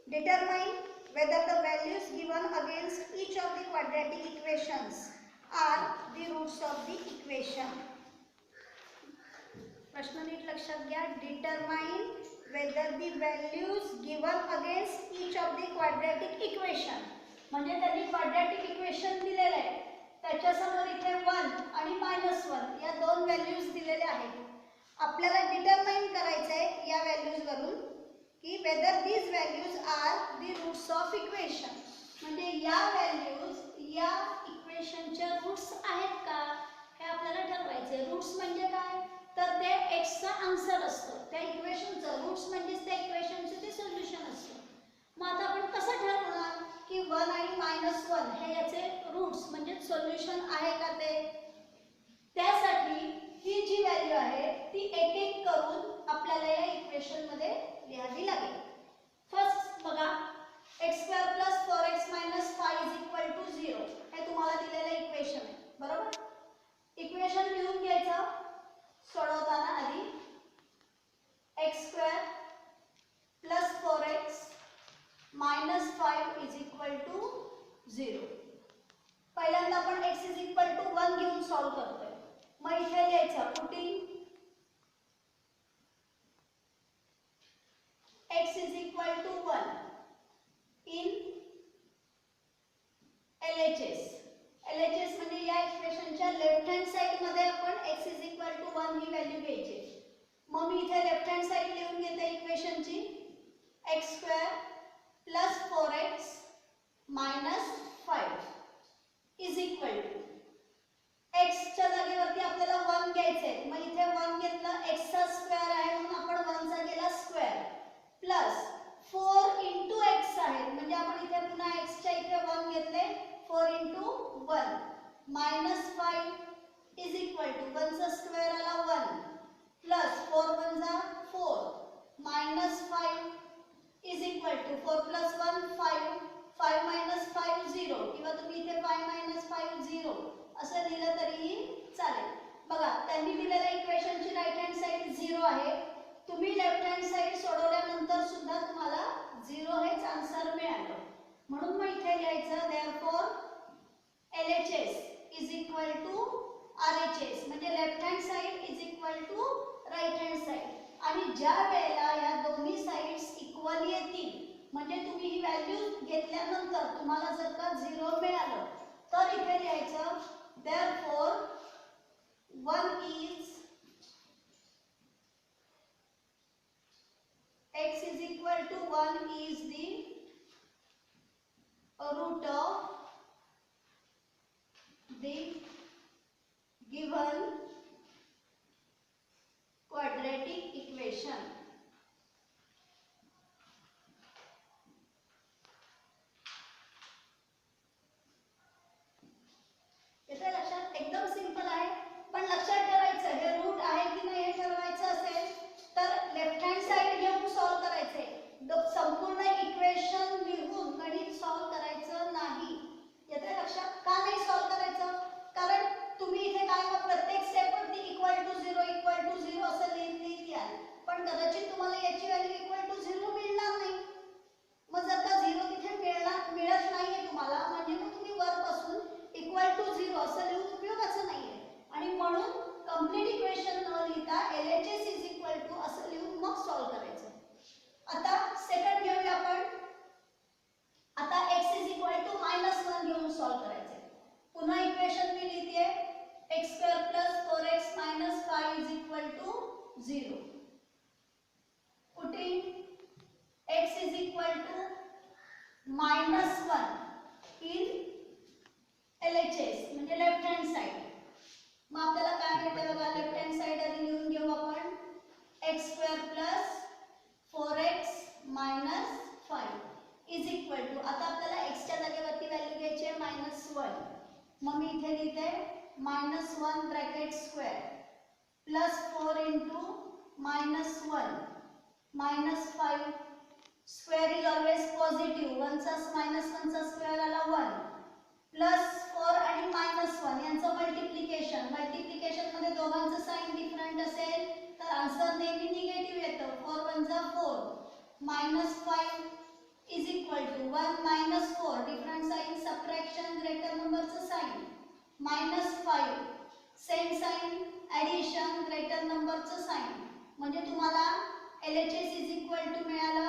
Determine whether the values given against each of the quadratic equations are the roots of the equation. प्रश्न नीट लक्षात घ्या. Determine whether the values given against each of the quadratic equation. म्हणजे त्यांनी quadratic equation दिलेले आहे, त्याच्यासमोर इथे 1 आणि -1 या दोन व्हॅल्यूज दिलेल्या आहेत. आपल्याला डिटरमाइन करायचं आहे या व्हॅल्यूज वरून की whether these values are the roots of equation. म्हणजे या व्हॅल्यूज या इक्वेशनच्या रूट्स आहेत का हे आपल्याला ठरवायचे. रूट्स म्हणजे काय, तर ते x चा आन्सर असतो त्या इक्वेशनचं. रूट्स म्हणजे त्या इक्वेशनचं ते सोल्युशन असतं. मग आता आपण कसं ठरवणार की 1 आणि -1 हे याचे रूट्स म्हणजे सोल्युशन आहे का ते. त्यासाठी ही जी व्हॅल्यू आहे ती एक एक करून आपल्याला या इक्वेशन मध्ये लिहावी लागेल. फर्स्ट बघा, x² + 4x - 5 = 0 हे तुम्हाला दिलेलं इक्वेशन आहे, बरोबर. इक्वेशन लिहून घ्यायचं सोडवताना आधी. x² + 4x - 5 = 0. पहिल्यांदा आपण x = 1 घेऊन सॉल्व करतोय. मग इथे लिहायचं putting x = 1 in LHS. LHS म्हणजे या इक्वेशनच्या लेफ्ट हँड साइड मध्ये आपण x = 1 ही व्हॅल्यू घ्यायची. मग मी इथे लेफ्ट हँड साइड लिहून घेते इक्वेशनची. x² + 4x - 5 = x च्या जागेवरती आपल्याला 1 घ्यायचे आहे. मग इथे 1 घेतलं, x चा स्क्वेअर आहे म्हणून आपण 1 चा केला स्क्वेअर प्लस 4 * x आहे म्हणजे आपण इथे पुन्हा x च्या इथे 1 घेतले, 4 * 1 -5 = 1 चा स्क्वेअर आला 1 प्लस 4 * 1 = 4 -5 = 4 + 1 5 5 - 5 0 किंवा तुम्ही इथे 5 - 5 0 असं लिहिलं तरीही चालेल. बघा, त्यांनी दिलेल्या इक्वेशनची राइट हँड साइड 0 आहे. तुम्ही लेफ्ट हँड साइड सोडवल्यानंतर सुद्धा तुम्हाला 0 हेच आन्सर मिळालं. म्हणून मग इथे लिहायचं therefore LHS = RHS म्हणजे left hand side = right hand side. आणि ज्या वेळेला या दोन्ही साइड्स इक्वल येतील म्हणजे तुम्ही ही व्हॅल्यू घेतल्यानंतर तुम्हाला जर का 0 मिळालं तर इथे लिहायचं therefore 1 is x = 1 is the root of the given quadratic equation. इथे लक्षात एकदम सिंपल आहे, पण लक्षात ठेवायचं हे रूट आहे की नाही हे ठरवायचं असेल तर लेफ्ट हँड साइड घेऊन सॉल्व करायचे. संपूर्ण इक्वेशन लिहून गणित सॉल्व करायचं नाही. येते लक्षात. का नाही सॉल्व करायचं, कारण तुम्ही इथे काय मग प्रत्येक स्टेप वरती = 0 असं लिहित याल, पण कदाचित तुम्हाला याची व्हॅल्यू = 0 मिळणार नाही. मग जर का 0 तिथे मिळत नाहीये तुम्हाला म्हणजे मग तुम्ही वरपासून =0 असं लिहून उपयोगाचं नाहीये. आणि म्हणून कंप्लीट इक्वेशन न लिहिता LHS = असं लिहून मग सॉल्व करायचं. आता सेकंड घेऊया आपण. आता x = -1 घेऊन सॉल्व करायचं. पुन्हा इक्वेशन मी लिहिते x² + 4x - 5 = 0. Putting x = -1 in LHS म्हणजे लेफ्ट हँड साइड. मग आपल्याला काय मिळते बघा, लेफ्ट हँड साइड आधी लिहून घेऊ आपण. x² + 4x - 5 = आता आपल्याला x च्या जागेवरती व्हॅल्यू घ्यायची आहे -1. मग मी इथे लिहिते -1 bracket square plus 4 * -1 -5 square is always positive, 1 चा मायनस 1 चा स्क्वेअर आला 1 प्लस 4 आणि मायनस 1 यांचं मल्टिप्लिकेशन मध्ये दोघांचं साइन डिफरंट असेल तर आन्सर नेहमी निगेटिव्ह येतं. 4 1 जा 4 -5 is equal to 1 -4 different sign subtraction greater नंबरचं sign -5 same sign addition greater नंबरचं साइन म्हणजे तुम्हाला LHS इज इक्वल टू मिळालं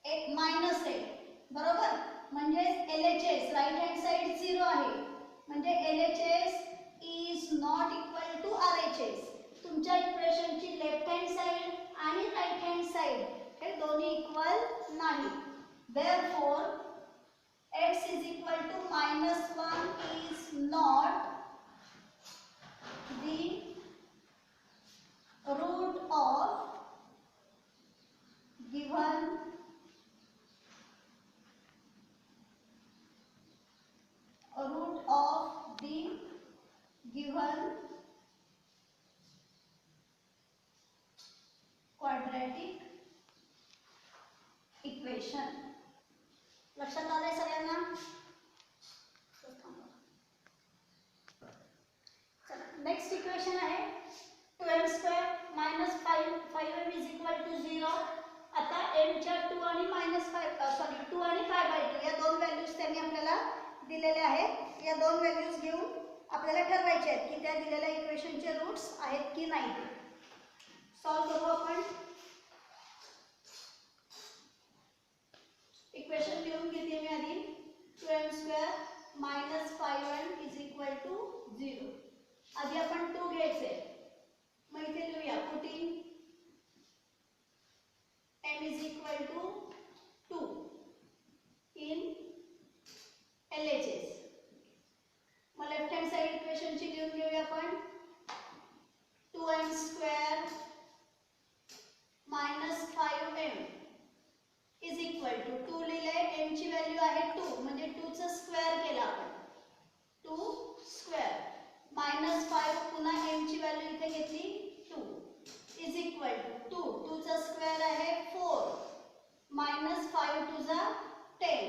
-8 बरोबर. म्हणजे LHS राईट हँड साइड 0 आहे म्हणजे LHS is not equal to RHS. तुमच्या इक्वेशनची लेफ्ट हँड साइड आणि राईट हँड साइड हे दोन्ही इक्वल नाही. Therefore x is equal to -1 is not the root of given quadratic equation. लक्षात आलंय सगळ्यांना? नेक्स्ट इक्वेशन आहे 2m² -5m is equal to 0. आता m च्या 2 आणि -5 2 आणि 5/2 या दोन व्हॅल्यूज त्यांनी आपल्याला दिलेल्या आहेत. या दोन व्हॅल्यूज घेऊन आपल्याला ठरवायचे आहेत की त्या दिलेल्या इक्वेशनचे रूट्स आहेत की नाही. सॉल्व्ह करू आपण. इक्वेशन लिहून घेते मी आधी. 2m² -5m is equal to 0. आधी आपण 2 घ्यायचे मग इथे लिहूया putting m is equal to 2 in LHS. मग लेफ्ट हँड साइड इक्वेशनची लिहून घेऊया आपण. 2m² -5m is equal to 2 लिहिले m ची व्हॅल्यू आहे 2 म्हणजे 2 चा स्क्वेअर केला आपण 2 स्क्वेअर -5 पुन्हा m ची व्हॅल्यू इथे घेतली 2 इज इक्वल टू 2 चा स्क्वेअर आहे 4 -5 2 जा 10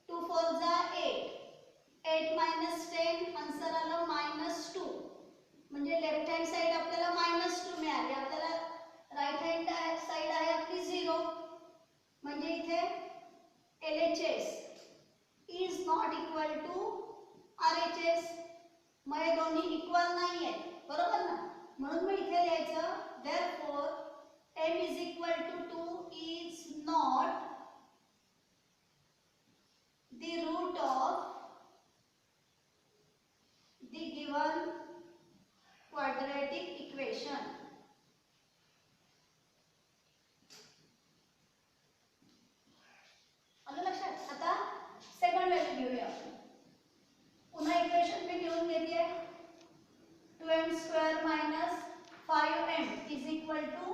2 4 जा 8 8 -10 आन्सर आलं -2 म्हणजे लेफ्ट हँड साइड आपल्याला -2 मिळाली. आपल्याला राईट हँड साइड आहे आपली 0 म्हणजे इथे LHS is not equal to RHS. मग हे दोन्ही इक्वल नाही आहेत बरोबर ना. म्हणून मग इथे लिहायचं therefore m is equal to 2 is not the root of the given quadratic equation. आलं लक्षात. आता सेकंड व्हॅल्यू घेऊया आपण. पुन्हा इक्वेशन मी लिहून घेते 2m² -5m is equal to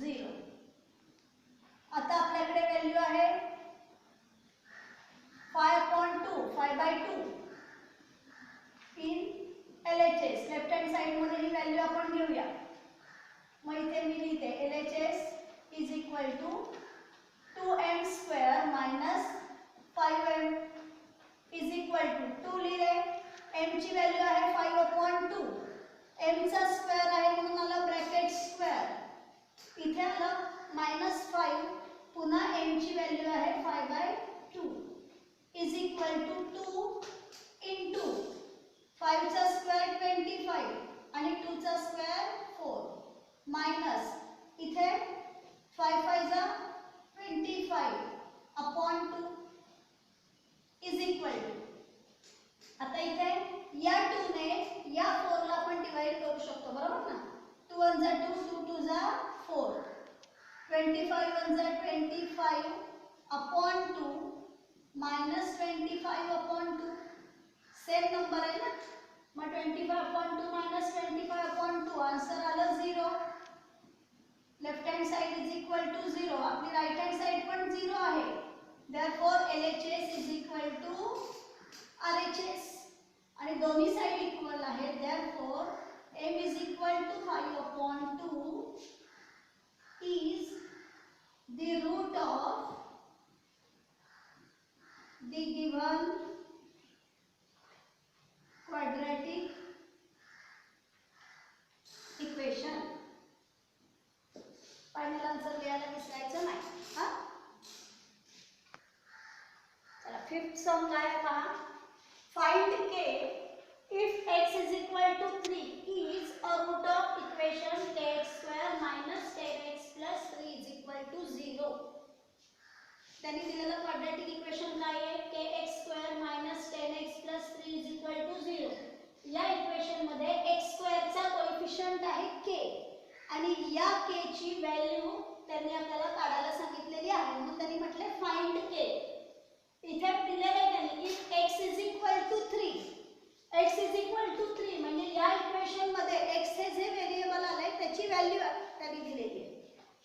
0. आता आपल्याकडे व्हॅल्यू आहे 5/2 in LHS. Left hand side मध्ये ही व्हॅल्यू आपण घेऊया. मग इथे मी लिहिते LHS is equal to 2m² -5m is equal to 2 लिहिले m ची व्हॅल्यू आहे 5/2 m चा स्क्वेअर आहे म्हणून आला ब्रॅकेट स्क्वेअर इथे आलं -5 पुन्हा m ची व्हॅल्यू आहे 5/2 इज इक्वल टू 2 इंटू 5 चा स्क्वेअर 25 आणि 2 चा स्क्वेअर 4 मायनस इथे 5 5 जा 25/2 इज इक्वल टू. आता इथे या 2 ने या 4 ला आपण डिवाइड करू शकतो बरोबर ना. 2 1 जा 2 2 2 जा 4 25 1 जा 25/2 -25/2 सेम नंबर आहे ना. मग 25/2 -25/2 आन्सर आलं 0. Left hand side is equal to 0. आपली राईट हँड साइड पण 0 आहे. therefore LHS is equal to RHS आणि दोन्ही साइड इक्वल आहेत. therefore m is equal to 5/2 is the root of the given quadratic equation. Final answer लिहायला विसरायचं नाही. हा चला फिफ्थ सम काय आहे पहा. Find k if x is equal to 3 is a root of equation kx square minus 10x plus 3 is equal to 0. त्यांनी दिलेलं क्वाड्रॅटिक इक्वेशन काय आहे. kx square minus 10x plus 3 is equal to 0. या equation मध्ये x square चा coefficient आहे k आणि या k ची व्हॅल्यू त्यांनी आपल्याला काढायला सांगितलेली आहे. म्हणून त्यांनी म्हटले फाइंड k. इथे दिलेलं आहे त्यांनी if x is equal to 3. x is equal to 3 म्हणजे या इक्वेशन मध्ये x हे जे व्हेरिएबल आलंय त्याची व्हॅल्यू त्यांनी दिलेली आहे.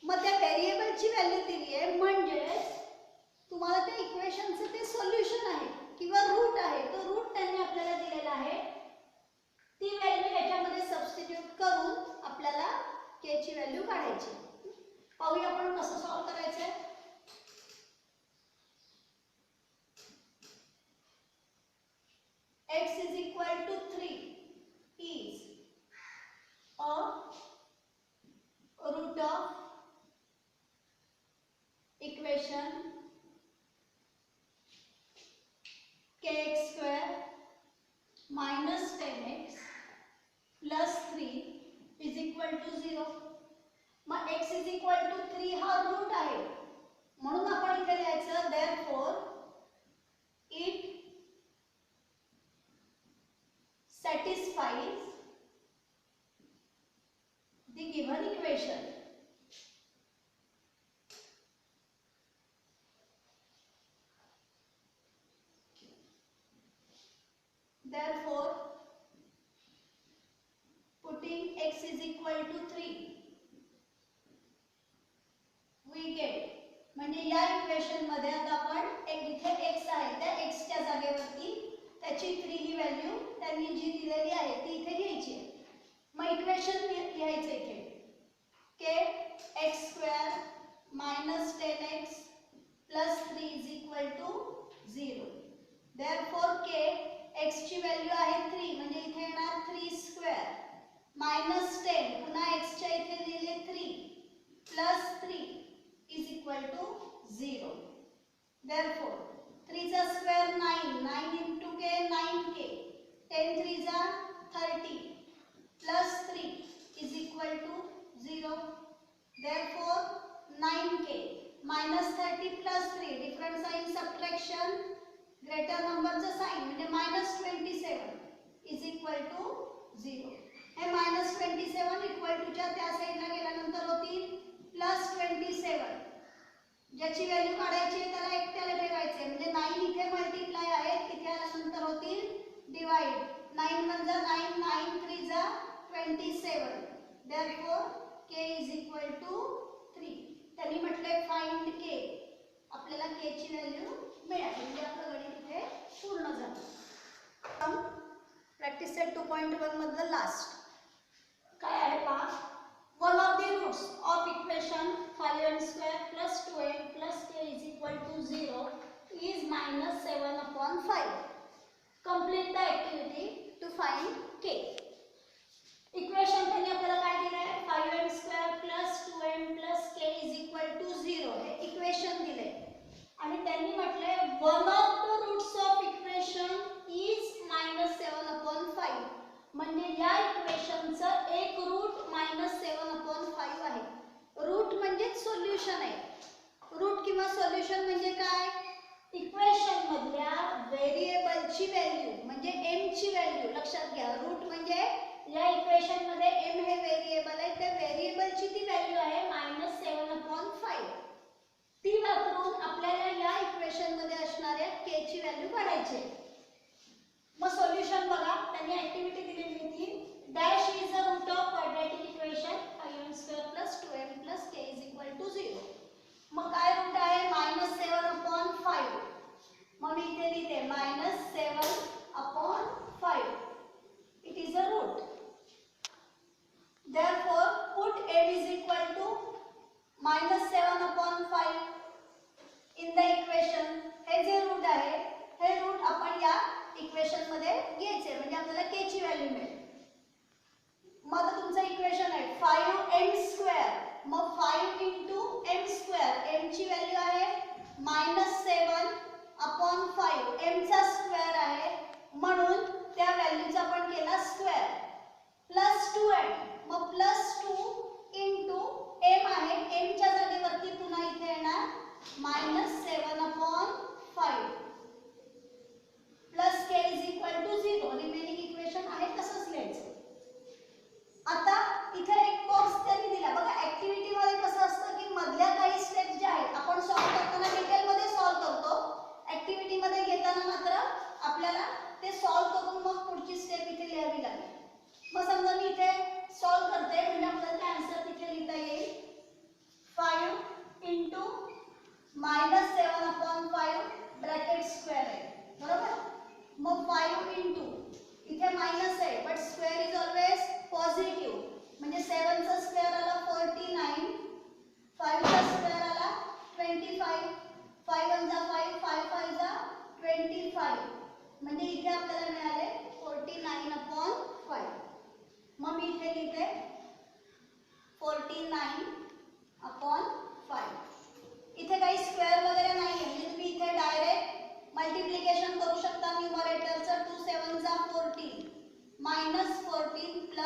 मग त्या व्हेरिएबलची व्हॅल्यू दिली आहे म्हणजे तुम्हाला त्या इक्वेशनचं ते सोल्युशन आहे किंवा रूट आहे. तो रूट त्यांनी आपल्याला दिलेला आहे. ती व्हॅल्यू याच्यामध्ये सबस्टिट्यूट करून आपल्याला k ची व्हॅल्यू काढायची. पाहूया आपण कसं सॉल्व करायचं. x is equal to 3 is a root of equation kx square minus 10x plus 3 is equal to 0. मग x is equal to 3 हा रूट आहे म्हणून आपण इथे लिहायचं therefore it satisfies the given equation. Therefore putting x is equal to 3 we get म्हणजे या equation मध्ये आता आपण एक इथे x आहे त्या x च्या जागेवरती त्याची 3 ही व्हॅल्यू त्यांनी जी दिलेली आहे ती इथे घ्यायची आहे. मग इक्वेशन लिहायचं इथे k x square minus 10x plus 3 is equal to 0. therefore k x ची व्हॅल्यू आहे 3 म्हणजे इथे येणार 3 स्क्वेअर minus 10 पुन्हा x च्या इथे लिहिले 3 plus 3 is equal to 0. therefore 3 चा स्क्वेअर 9 9 into k 9k 10 3 जा 30 plus 3 is equal to 0. therefore 9k minus 30 plus 3 different sign subtraction greater number चा sign म्हणजे minus 27 is equal to 0. हे minus 27 equal to च्या त्या साइडला गेल्यानंतर होतील plus 27 ज्याची व्हॅल्यू काढायची आहे त्याला एकट्याला ठेवायचे म्हणजे 9 इथे मल्टिप्लाय आहेत इथे आल्यानंतर होतील डिवाइड 9 1 जा 9 9 3 जा 27. therefore k is equal to 3. त्यांनी म्हटले फाइंड k. आपल्याला k ची व्हॅल्यू मिळाली म्हणजे आपलं गणित इथे पूर्ण झालं. प्रॅक्टिस सेट 2.1 मधलं लास्ट काय आहे पहा. one of the roots of equation 5n square plus 2n plus k is equal to 0 is minus 7 upon 5. Complete the activity to find k. Equation त्यांनी आपल्याला काय दिलं आहे 5n square plus 2n plus k is equal to 0 हे equation दिले आणि त्यांनी म्हटले one of the roots of equation is minus 7 upon 5 म्हणजे या इक्वेशनचं एक रूट -7/5 आहे. रूट म्हणजे सोल्युशन आहे. रूट किंवा सोल्युशन म्हणजे काय इक्वेशन मधल्या व्हेरिएबलची व्हॅल्यू म्हणजे m ची व्हॅल्यू लक्षात घ्या. रूट म्हणजे या इक्वेशन मध्ये m हे व्हेरिएबल आहे त्या व्हेरिएबलची ती व्हॅल्यू आहे -7/5. ती वापरून आपल्याला या इक्वेशन मध्ये असणाऱ्या k ची व्हॅल्यू काढायची आहे. मग सोल्युशन बघा त्यांनी ऍक्टिव्हिटी दिलेली होती dash is a route of quadratic equation 5n² + 2n + k = 0. मग काय रूट आहे -7/5. मग मी इथे लिहिते -7/5. It is a route. therefore put m is equal to -7/5 equation मध्ये घ्यायचे म्हणजे आपल्याला k ची व्हॅल्यू मिळेल. मग तुमचं इक्वेशन आहे 5m². मग 5 × m², m ची व्हॅल्यू आहे -7/5. m चा स्क्वेअर आहे म्हणून त्या व्हॅल्यूचा आपण केला स्क्वेअर. Plus 2m. मग +2 × m आहे, m च्या जागेवरती पुन्हा इथे येणार -7/5 प्लस k = 0. रिमेनिंग इक्वेशन आहे तसंच लिहायचं. आता इथे एक बॉक्स त्यांनी दिला बघा. ऍक्टिव्हिटी मध्ये कसं असतं की मधल्या काही स्टेप्स ज्या आहेत आपण सॉल्व्ह करताना डिटेल मध्ये सॉल्व्ह करतो. ऍक्टिव्हिटी मध्ये घेताना मात्र आपल्याला ते सॉल्व्ह करून मग पुढची स्टेप इथे लिहावी लागेल. मग समजा मी इथे सॉल्व्ह करते म्हणजे आपल्याला आन्सर तिथे लिहिता येईल 5 × -7/5 ब्रॅकेट स्क्वेअर आहे बरोबर. मग 5 इथे मायनस आहे but square is always positive म्हणजे 7 चा स्क्वेअर आला 49, 5 चा स्क्वेअर आला 25, 5 1 जा 5, 5 5 जा 25 म्हणजे इथे आपल्याला मिळाले 49/5. मग मी इथे लिहिते 49/5. इथे काही स्क्वेअर वगैरे नाहीये म्हणजे तुम्ही इथे डायरेक्ट मल्टिप्लिकेशन करू शकता. न्यूमरेटरचं 2 7 जा 14 -14 +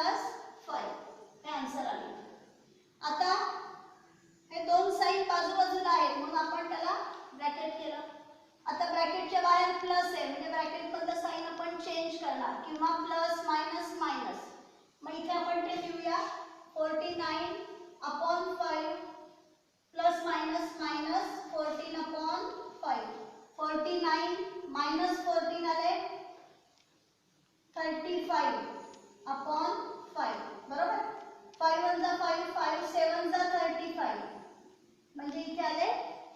5 हे आन्सर आले. आता हे दोन साइन बाजूबाजूला आहेत म्हणून आपण त्याला ब्रॅकेट केलं. आता ब्रॅकेटच्या बाहेर प्लस आहे म्हणजे ब्रॅकेट मधलं साइन आपण चेंज करणार किंवा प्लस मायनस मायनस. मग इथे आपण ते लिहूया 49/5 प्लस मायनस मायनस 14/5. 49 - 14 आले 35/5 बरोबर. 5 1 जा 5, 5 7 जा 35 म्हणजे इथे आले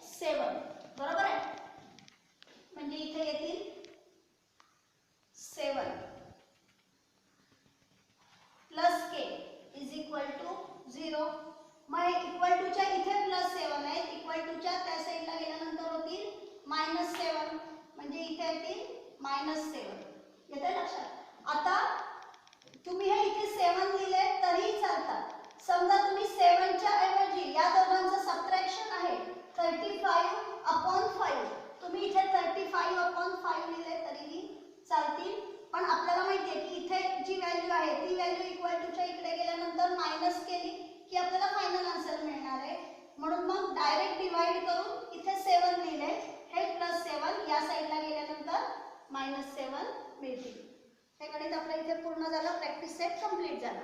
7 बरोबर आहे. म्हणजे इथे येतील 7 प्लस k = 0. मग इक्वल टू च्या इथे +7 आहे, इक्वल टू च्या त्या साइडला गेल्यानंतर होतील -7 म्हणजे इथे येतील -7. येते लक्षात. आता तुम्ही हे इथे 7 लिहिले तरी चालतात. समजा तुम्ही 7 च्या ऐवजी या दोघांचं सबट्रॅक्शन आहे 35/5. तुम्ही इथे 35/5 लिहिले तरीही चालतील. पण आपल्याला माहिती आहे की इथे जी व्हॅल्यू आहे ती व्हॅल्यू इक्वल टू च्या इकडे गेल्यानंतर मायनस केली की आपल्याला फायनल आन्सर मिळणार आहे. म्हणून मग डायरेक्ट डिवाइड करून इथे 7 लिहिले. हे +7 या साइडला गेल्यानंतर -7 मिळतील. हे गणित आपलं इथे पूर्ण झालं. प्रॅक्टिस सेट कंप्लीट झाला.